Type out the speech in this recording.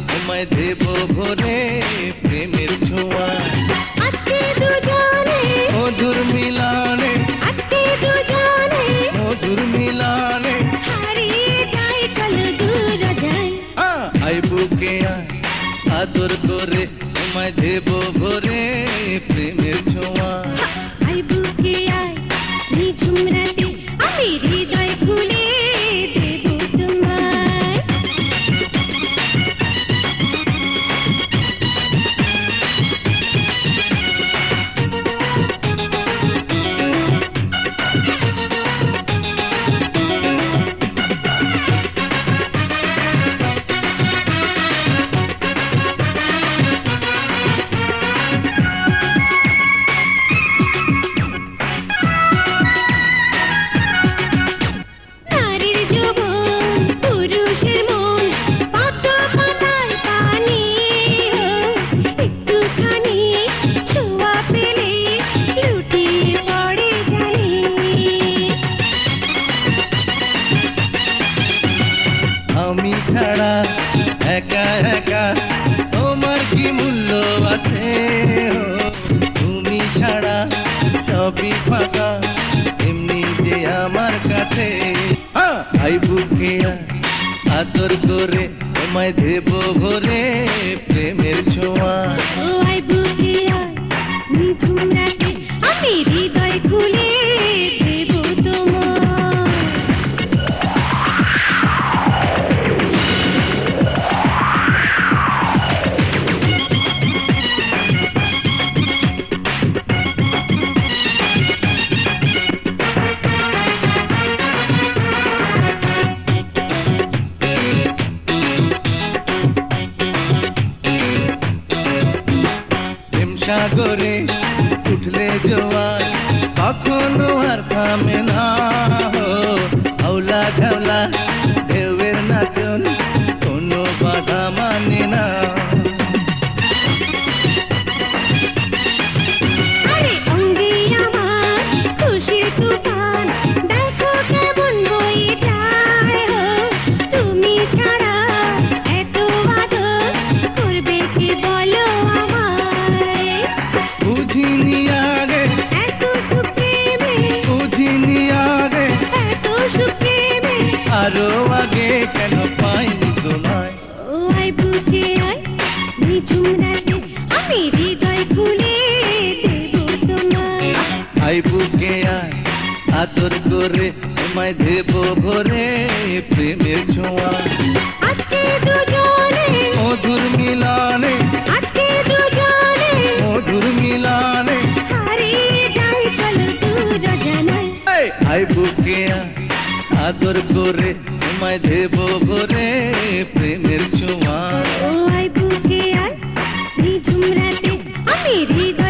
তোমায় দেব ভরে প্রেমের ছোঁয়া। আজকে দুজনে মধুর মিলনে, আজকে দুজনে মধুর মিলনে হারিয়ে যাই, চলো দূর যাই। আই বুকে আয়, আদর করে তোমায় দেব ভরে প্রেমের ছোঁয়া। আই বুকে আয়, নিঝুম রাতে আমি হৃদয় খুলে দেব তোমায়। নারীর যৌবন, পুরুষের মন, পাতা পাতায় পানি, একটুখানি ছোঁয়া পেলে লুটিয়ে পড়ে জানি। আমি ছাড়া একা একা তোমার কি মূল্য আছে? তুমি ছাড়া সবই ফাঁকা, এমনি যে আমার কাছে। আই বুকে আয়, আদর করে তোমায় দেব ভরে প্রেমের ছোঁয়া। ও আই বুকে আয়, নিঝুম রাতে আমি হৃদয় খুলে দেব তোমায়। সাগরে উঠলে জোয়ার কখনো আর থামে না, হাওলা ঝাওলা ঢেউয়ের নাচন কোনো বাধা মানে না। আরে অঙ্গে আমার খুশির তুফান, দেখো কেমন বয়ে যায়। তুমি ছাড়া এত আদর করবে কি বলো আমায়? বুঝিনি আগে, এত সুখ প্রেমে, বুঝিনি আগে, এত সুখ প্রেমে, আরো আগে কেন পাইনি তোমায়। ও আই বুকে আয়, নিঝুম রাতে আমি হৃদয় খুলে দেব তোমায়। আই বুকে আয়, আদর করে তোমায় দেব ভরে প্রেমের ছোঁয়া। আজকে দুজনে মধুর মিলনে, আজকে দুজনে মধুর মিলনে হারিয়ে যাই, চলো দূর জানাই। আই বুকে আয়, আদর করে তোমায় দেব ভরে প্রেমের ছোঁয়া। ও আই বুকে আয়, নিঝুম রাতে আমি হৃদয়